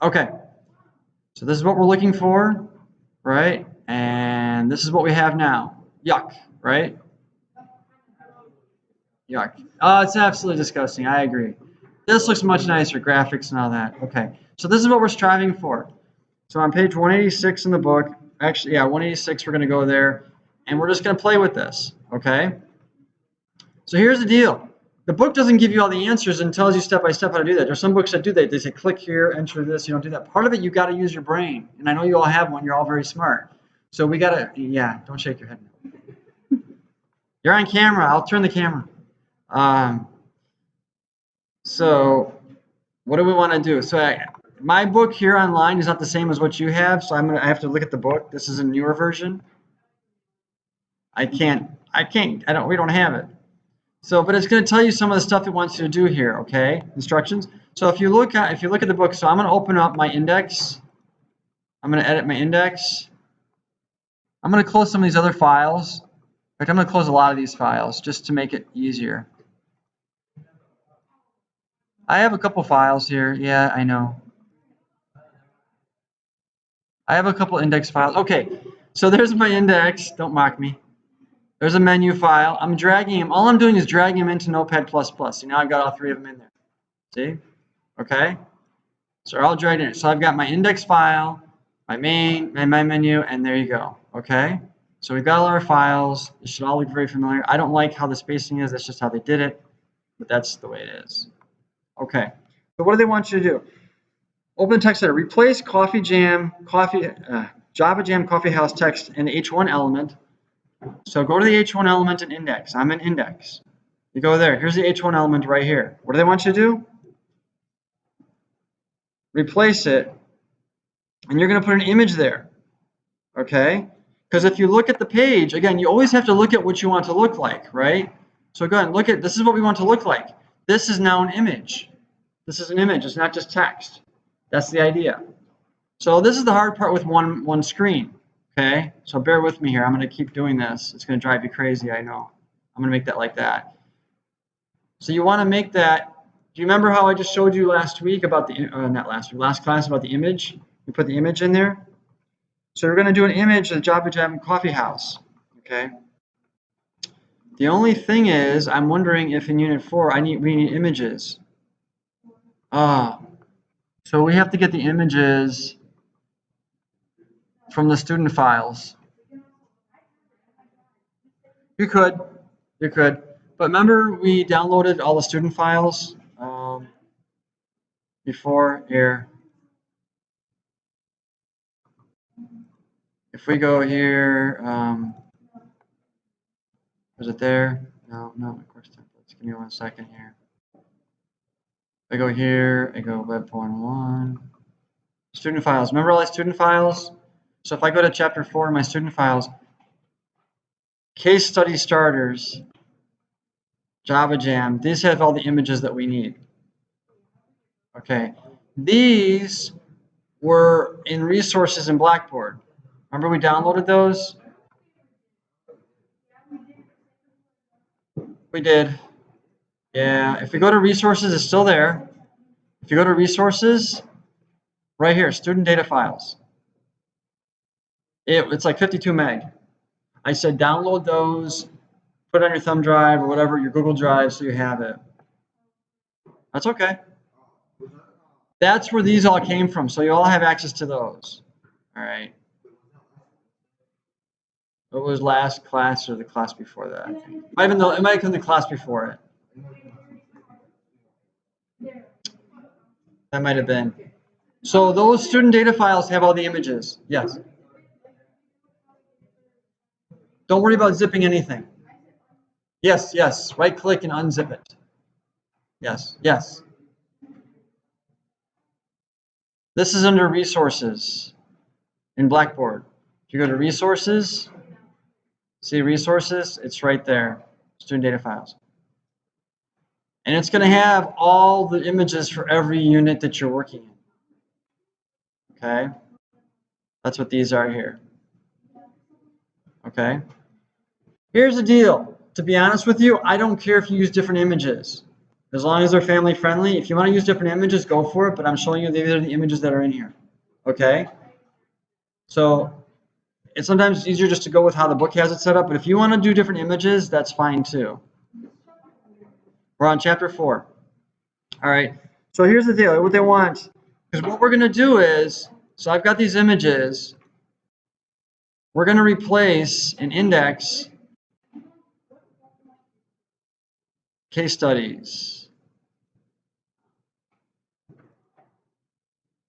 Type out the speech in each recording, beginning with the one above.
Okay, so this is what we're looking for, right? And this is what we have now. Yuck, right? Yuck. Oh, it's absolutely disgusting. I agree. This looks much nicer, graphics and all that. Okay, so this is what we're striving for. So on page 186 in the book, actually, yeah, 186, we're going to go there, and we're just going to play with this, okay? So here's the deal. The book doesn't give you all the answers and tells you step by step how to do that. There's some books that do that. They say click here, enter this. You don't do that. Part of it, you got to use your brain. And I know you all have one. You're all very smart. So we got to, yeah, don't shake your head. You're on camera. I'll turn the camera. So what do we want to do? So my book here online is not the same as what you have. So I have to look at the book. This is a newer version. We don't have it. So, but it's going to tell you some of the stuff it wants you to do here, okay? Instructions. So if you look at the book, so I'm going to open up my index. I'm going to edit my index. I'm going to close some of these other files. In fact, I'm going to close a lot of these files just to make it easier. I have a couple files here. Yeah, I know. I have a couple index files. Okay, so there's my index. Don't mock me. There's a menu file. I'm dragging them. All I'm doing is dragging them into Notepad++. See, now I've got all three of them in there. See? Okay? So they're all dragged in. So I've got my index file, my main, and my menu, and there you go. Okay? So we've got all our files. It should all look very familiar. I don't like how the spacing is. That's just how they did it. But that's the way it is. Okay. So what do they want you to do? Open the text editor. Replace Java Jam Coffee House text in the H1 element. So go to the H1 element and index. I'm in index. You go there. Here's the H1 element right here. What do they want you to do? Replace it. And you're going to put an image there. Okay? Because if you look at the page, again, you always have to look at what you want to look like, right? So go ahead and look at, this is what we want to look like. This is now an image. This is an image. It's not just text. That's the idea. So this is the hard part with one screen. Okay, so bear with me here. I'm going to keep doing this. It's going to drive you crazy, I know. I'm going to make that like that. So you want to make that. Do you remember how I just showed you last week about the, last class about the image? We put the image in there. So we're going to do an image of the Java Jam Coffee House. Okay. The only thing is, I'm wondering if in Unit 4 we need images. So we have to get the images from the student files. You could. But remember we downloaded all the student files before here. If we go here, was it there? No, of course templates. Give me 1 second here. I go here, I go Web 4.1. Student files. Remember all the student files? So if I go to chapter 4 in my student files, case study starters, Java Jam, these have all the images that we need. Okay, these were in resources in Blackboard. Remember we downloaded those? We did. Yeah, if we go to resources, it's still there. If you go to resources, right here, student data files. It's like 52 meg. I said download those, put it on your thumb drive or whatever, your Google Drive, so you have it. That's okay. That's where these all came from, so you all have access to those. All right. It was last class or the class before that, I think. It might have been the class before it. That might have been. So those student data files have all the images. Yes. Don't worry about zipping anything. Yes. Right click and unzip it. Yes. This is under resources in Blackboard. If you go to resources, see resources, it's right there, student data files. And it's going to have all the images for every unit that you're working in. Okay? That's what these are here. Okay? Here's the deal. To be honest with you, I don't care if you use different images. As long as they're family friendly. If you want to use different images, go for it, but I'm showing you these are the images that are in here. Okay? So it's sometimes easier just to go with how the book has it set up, but if you want to do different images, that's fine too. We're on chapter 4. All right. So here's the deal. What they want, because what we're going to do is, so I've got these images. We're going to replace an index case studies.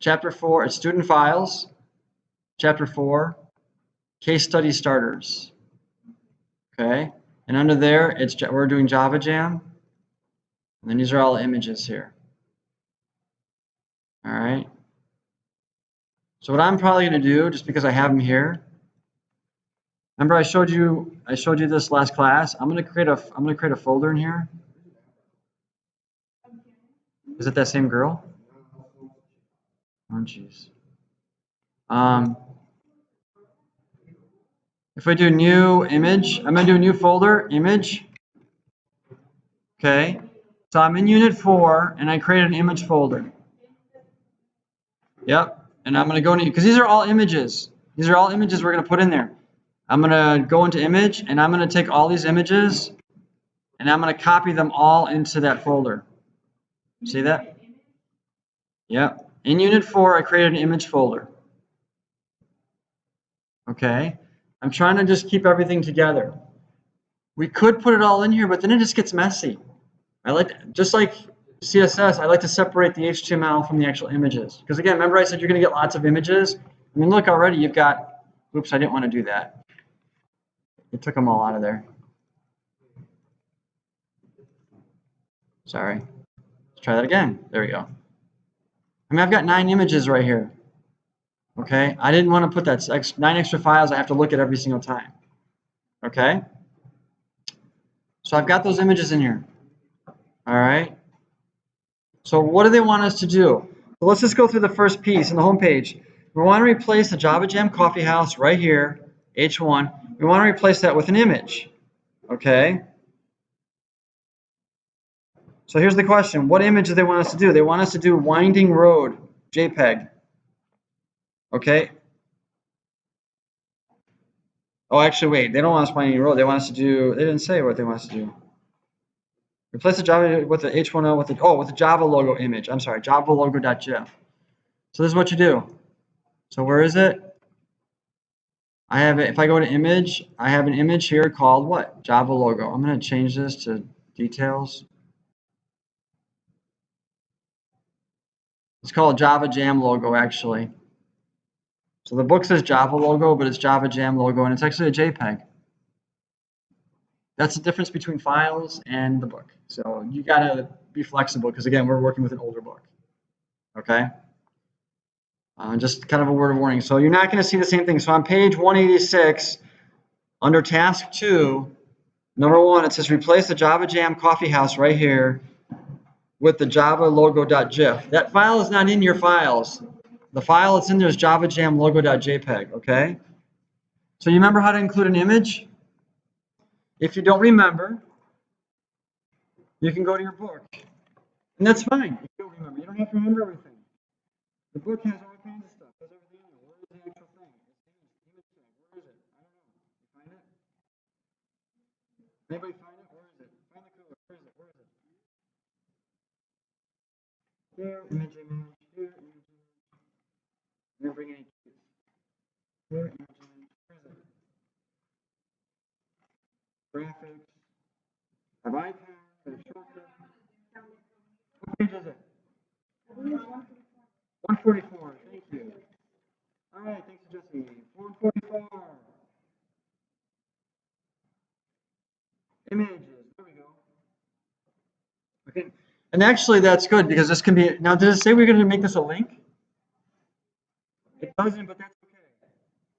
Chapter 4, it's student files. Chapter 4, case study starters. Okay, and under there, we're doing Java Jam. And then these are all images here. All right. So what I'm probably going to do, just because I have them here, remember I showed you this last class. I'm going to create a folder in here. Is it that same girl? Oh jeez. If I do new image, I'm going to do a new folder, image. Okay. So I'm in unit 4 and I created an image folder. Yep. And I'm going to go into, because these are all images. These are all images we're going to put in there. I'm going to go into image and I'm going to take all these images and I'm going to copy them all into that folder. See that? Yep. In unit 4, I created an image folder. Okay. I'm trying to just keep everything together. We could put it all in here, but then it just gets messy. Just like CSS, I like to separate the HTML from the actual images. Because again, remember I said you're going to get lots of images? I mean, look, already you've got, oops, I didn't want to do that. It took them all out of there. Sorry. Let's try that again. There we go. I mean, I've got 9 images right here. Okay, I didn't want to put that 9 extra files I have to look at every single time. Okay, so I've got those images in here. All right, so what do they want us to do? So let's just go through the first piece on the home page. We want to replace the Java Jam Coffee House right here, H1. We want to replace that with an image. Okay, so here's the question. What image do they want us to do? They want us to do Winding Road, JPEG. Okay. Oh, actually, wait. They don't want us Winding Road. They want us to do, they didn't say what they want us to do. Replace the Java with the H1O with the Java logo image. I'm sorry, Java logo.gif. So this is what you do. So where is it? I have it. If I go to image, I have an image here called what? Java logo. I'm going to change this to details. It's called Java Jam logo actually. So the book says Java logo, but it's Java Jam logo, and it's actually a JPEG. That's the difference between files and the book. So you got to be flexible because again, we're working with an older book. Okay. Just kind of a word of warning. So you're not going to see the same thing. So on page 186, under task 2, number 1, it says replace the Java Jam Coffee House right here with the Java logo.gif. That file is not in your files. The file that's in there is Java Jam logo.jpg. Okay. So you remember how to include an image? If you don't remember, you can go to your book, and that's fine. If you don't remember, you don't have to remember everything. The book has all kinds of stuff. Has everything in it. Where is the actual thing? Where is it? I don't know. You find it? Anybody find it? Where is it? Find the code. Where is it? Where is it? Here, image. Here, image. I'm gonna bring any keys. Here, image. Where is it? Graphics. Have icons. Have shortcut. What page is it? 144. Thank you. All right. Thanks, Jesse. 144. Images. There we go. Okay. And actually, that's good because this can be. Now, does it say we're going to make this a link? It doesn't, but that's okay.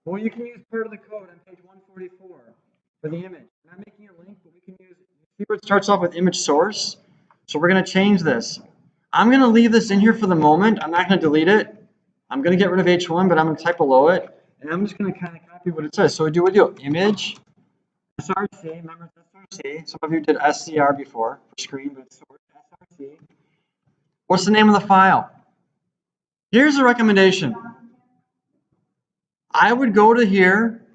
Well, you can use part of the code on page 144 for the image. I'm not making a link, but we can use. See where it starts off with image source. So we're going to change this. I'm going to leave this in here for the moment. I'm not going to delete it. I'm going to get rid of H1, but I'm going to type below it, and I'm just going to kind of copy what it says. So we do image. SRC, remember SRC. Some of you did SCR before for screen, but it's source SRC. CSV. What's the name of the file? Here's a recommendation. I would go to here,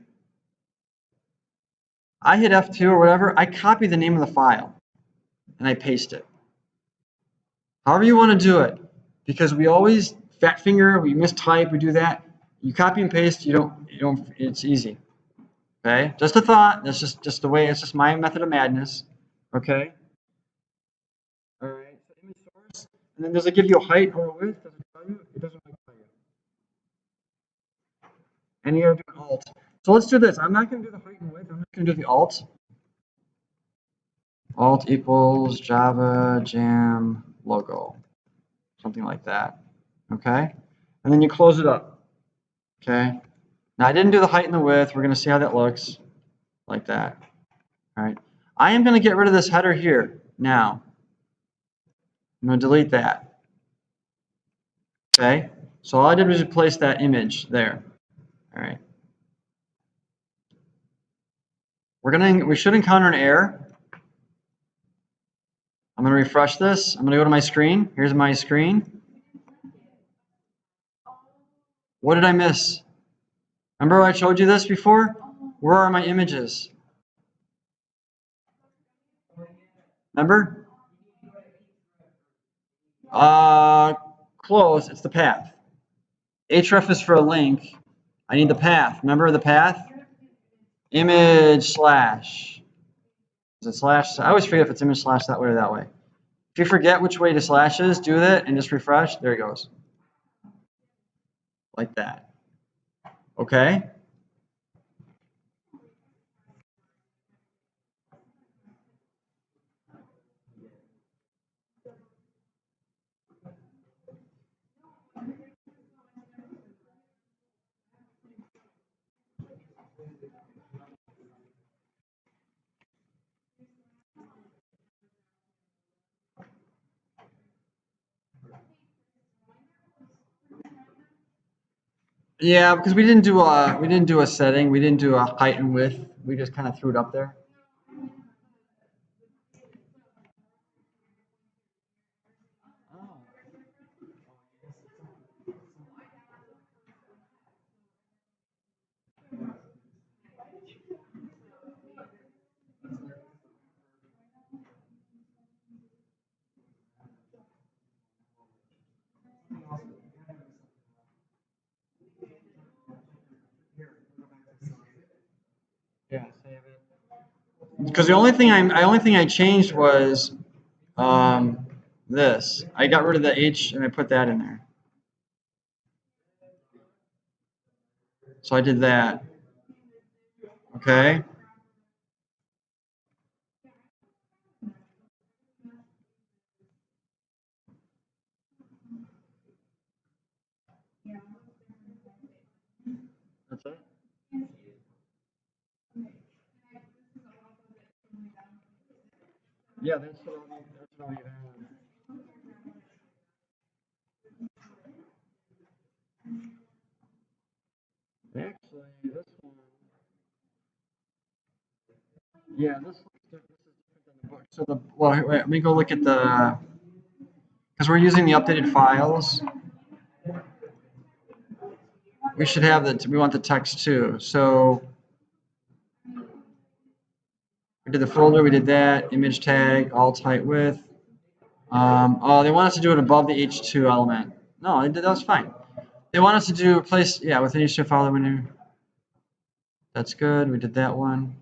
I hit F2 or whatever, I copy the name of the file and I paste it. However you want to do it, because we always fat finger, we mistype, we do that. You copy and paste, you don't, it's easy. Okay, just a thought, that's just the way, it's just my method of madness. Okay. All right, so image source, and then does it give you a height or a width? Does it tell you? It doesn't tell you. And you gotta do an alt. So let's do this. I'm not gonna do the height and width, I'm just gonna do the alt. Alt equals Java Jam logo. Something like that. Okay? And then you close it up. Okay? Now I didn't do the height and the width. We're gonna see how that looks. Like that. Alright. I am gonna get rid of this header here now. I'm gonna delete that. Okay? So all I did was replace that image there. Alright. We should encounter an error. I'm going to refresh this. I'm going to go to my screen. Here's my screen. What did I miss? Remember I showed you this before? Where are my images? Remember? Close. It's the path. href is for a link. I need the path. Remember the path? Image slash. Is it slash? I always forget if it's image slash that way or that way. If you forget which way to slash is, do that and just refresh. There it goes. Like that. Okay? Yeah, because we didn't do a setting. We didn't do a height and width. We just kind of threw it up there. Yeah, save it. Because the only thing I changed was this. I got rid of the H and I put that in there. So I did that. Okay. That's it. Yeah, that's what I'll leave in. Actually, this one. Yeah, this is different than the book. So wait, let me go look at the, because we're using the updated files. We should have we want the text too. So we did the folder, we did that, image tag, alt height width. Oh, they want us to do it above the H2 element. No, that was fine. They want us to do replace, yeah, with an H2 file menu. That's good. We did that one.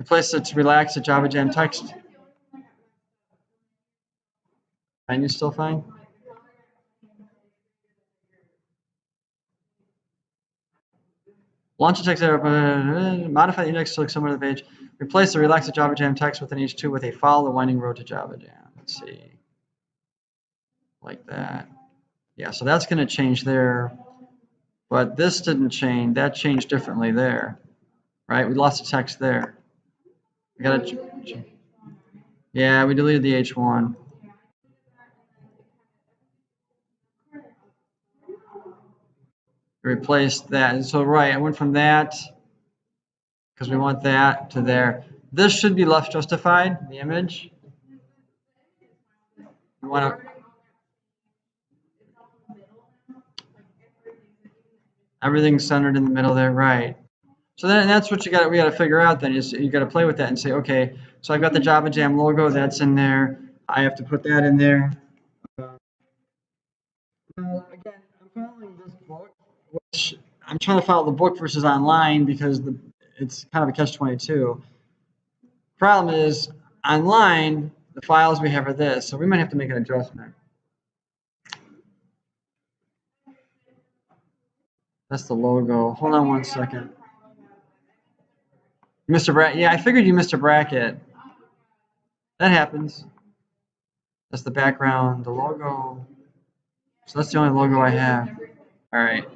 Replace it to relax the Java Jam text. And you still fine? Launch a text error, modify the index to look similar to the page. Replace the relax the Java Jam text with an H2 with a follow the winding road to Java Jam. Let's see. Like that. Yeah, so that's going to change there. But this didn't change. That changed differently there. Right? We lost the text there. We got to. Yeah, we deleted the H1. Replaced that. So right, I went from that, because we want that, to there. This should be left justified, the image. You want to. Everything's centered in the middle there, right? So then that's what we got to figure out. Then is you got to play with that and say, okay, so I've got the Java Jam logo that's in there. I have to put that in there. Again, I'm following this book, which I'm trying to follow the book versus online because it's kind of a catch-22. Problem is, online, the files we have are this, so we might have to make an adjustment. That's the logo. Hold on one second. Mr. Bracket. Yeah, I figured you missed a bracket. That happens. That's the background, the logo. So that's the only logo I have. All right.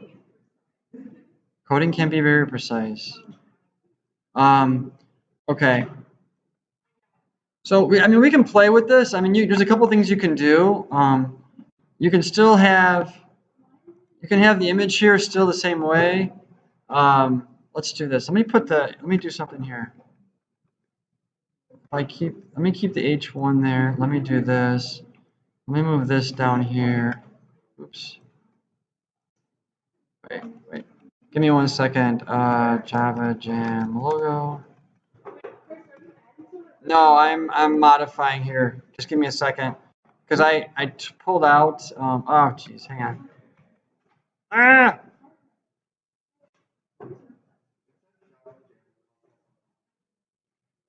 Coding can be very precise. Okay. So we can play with this. I mean, there's a couple things you can do. You can still have, you can have the image here still the same way. Let's do this. Let me do something here. Let me keep the H1 there. Let me do this. Let me move this down here. Oops. Wait. Give me 1 second. Java Jam logo. No, I'm modifying here. Just give me a second, because I pulled out. Oh, geez, hang on. Ah.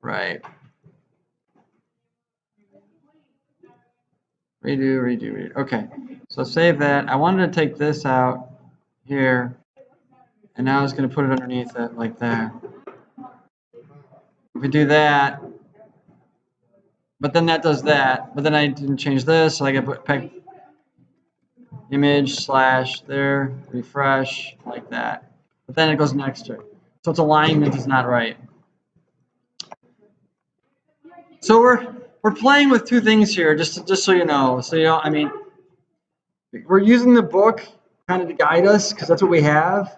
Right. Redo. Okay, so save that. I wanted to take this out here, and now I was going to put it underneath it like that. If we do that, but then that does that, but then I didn't change this, so I got to put image / there, refresh like that. But then it goes next to it, so its alignment is not right. So we're playing with two things here, just so you know. So I mean, we're using the book kind of to guide us because that's what we have.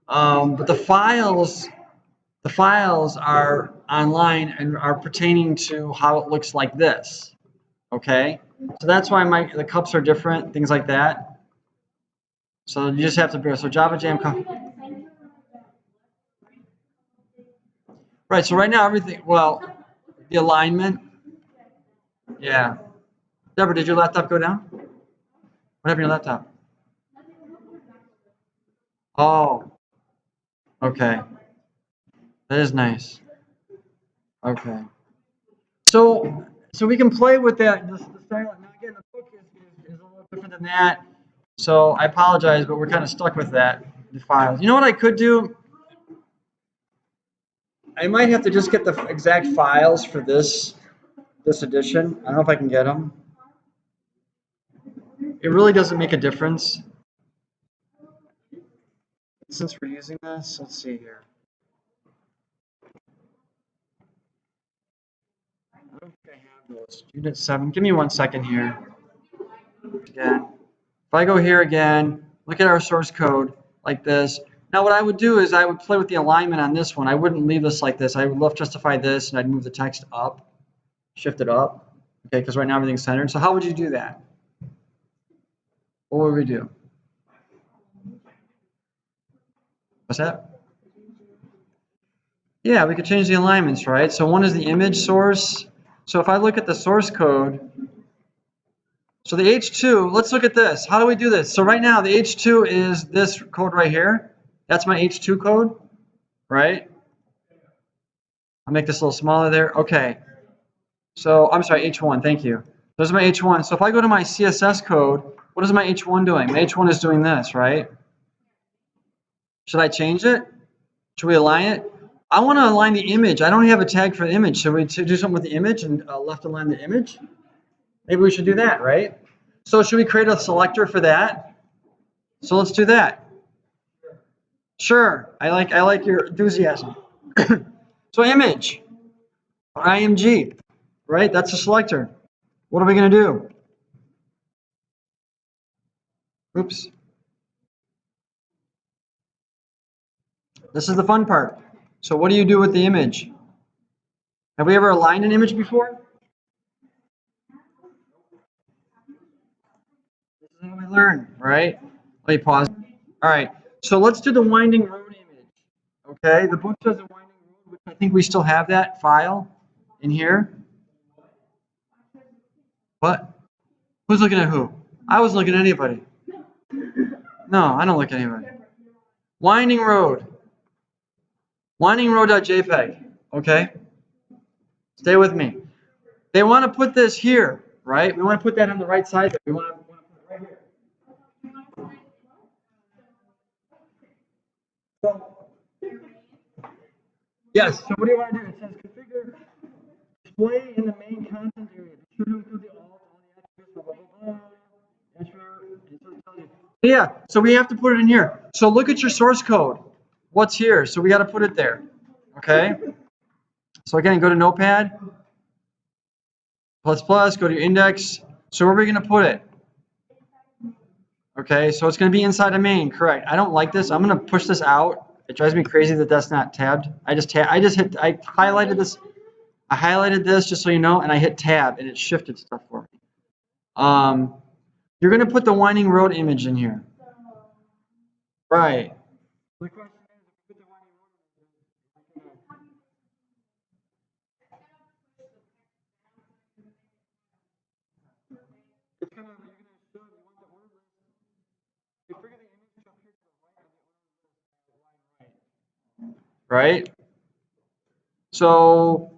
But the files are online and are pertaining to how it looks like this. Okay, so that's why the cups are different, things like that. So you just have to bear. So Java Jam cup. Right. So right now everything. Well, the alignment. Yeah. Deborah, did your laptop go down? What happened to your laptop? Oh. Okay. That is nice. Okay. So we can play with that. The style. Now again, the book is a little different than that. So I apologize, but we're kind of stuck with that. The files. You know what I could do? I might have to just get the exact files for this edition. I don't know if I can get them. It really doesn't make a difference. Since we're using this, let's see here. I don't think I have those. Unit 7. Give me 1 second here. Again. If I go here again, look at our source code like this. Now what I would do is I would play with the alignment on this one. I wouldn't leave this like this. I would left justify this and I'd move the text up, shift it up. Okay, because right now everything's centered. So how would you do that? What would we do? What's that? Yeah, we could change the alignments, right? So one is the image source. So if I look at the source code, so the H2, let's look at this. How do we do this? So right now the H2 is this code right here. That's my H2 code, right? I'll make this a little smaller there. Okay. So I'm sorry, H1, thank you. This is my H1. So if I go to my CSS code, what is my H1 doing? My H1 is doing this, right? Should I change it? Should we align it? I want to align the image. I don't have a tag for the image. Should we do something with the image and left align the image? Maybe we should do that, right? So should we create a selector for that? So let's do that. Sure. I like your enthusiasm. So image, IMG, right? That's a selector. What are we going to do? Oops. This is the fun part. So what do you do with the image? Have we ever aligned an image before? how we learn, right? Let me pause. All right, so let's do the winding road image. Okay, the book does the winding road, which I think we still have that file in here. What? Who's looking at who? I wasn't looking at anybody. No, I don't look at anybody. Winding road. Winding road.jpg. Okay? Stay with me. They want to put this here, right? We want to put that on the right side. We want to put it right here. So, yes, so what do you want to do? It says configure display in the main content area. Be sure to include the alt, all the attributes, blah, blah, blah. Yeah, so we have to put it in here. So look at your source code. What's here? So we got to put it there. Okay? So again, go to Notepad, ++, go to your index. So where are we going to put it? Okay, so it's going to be inside a main, correct. I don't like this. I'm going to push this out. It drives me crazy that that's not tabbed. I highlighted this. I highlighted this just so you know, and I hit tab, and it shifted stuff for me. You're going to put the winding road image in here. Right. The question is, if you put the winding road image, it's kind of, you're going to show, you want the order list. You figure the image to appear to the right of the order list, right? So,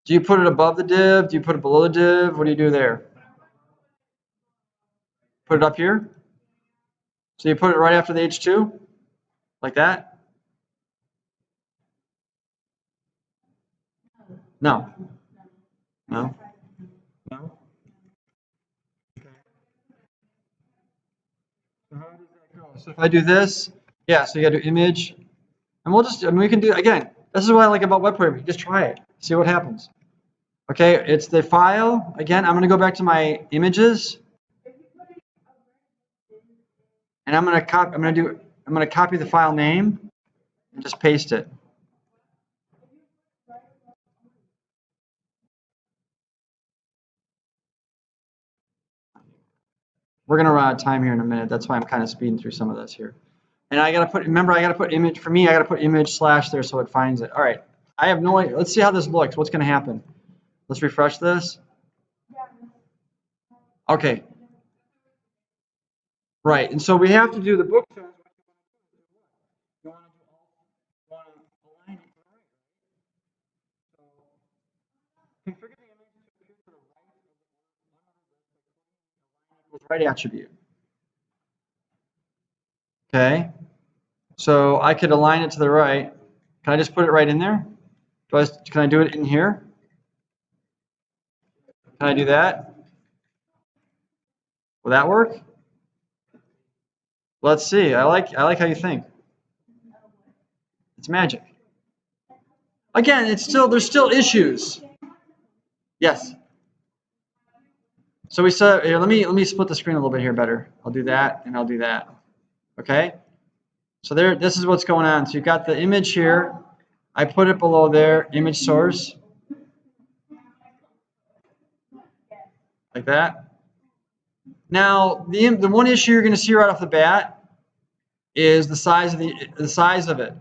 do you put it above the div? Do you put it below the div? What do you do there? Put it up here? So you put it right after the H2? Like that? No. No? No? Okay. So how does that go? So if I do this, yeah, so you gotta do image. And we'll just, I mean, we can do, again, this is what I like about web programming. Just try it. See what happens. Okay, it's the file. Again, I'm gonna go back to my images. And I'm gonna copy the file name and just paste it. We're gonna run out of time here in a minute. That's why I'm kind of speeding through some of this here. And I gotta put, remember, I gotta put image, for me, I gotta put image / there so it finds it. All right, I have no idea. Let's see how this looks. What's gonna happen? Let's refresh this. Okay. Right, and so we have to do the book size. You want to align it to the right. So configure the image to appear to the right attribute. Okay. So I could align it to the right. Can I just put it right in there? Can I do it in here? Can I do that? Will that work? Let's see. I like how you think. It's magic. Again, there's still issues. Yes. So we said here, let me split the screen a little bit here better. I'll do that and I'll do that. Okay? So this is what's going on. So you've got the image here. I put it below there, image source. Like that. Now, the one issue you're going to see right off the bat is the size of it.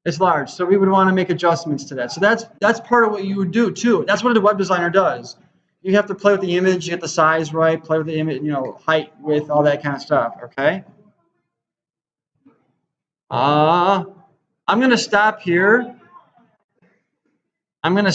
It's large, so we would want to make adjustments to that. So that's part of what you would do too. That's what the web designer does. You have to play with the image, get the size right, play with the image, height, width, all that kind of stuff. Okay. I'm going to stop here. I'm going to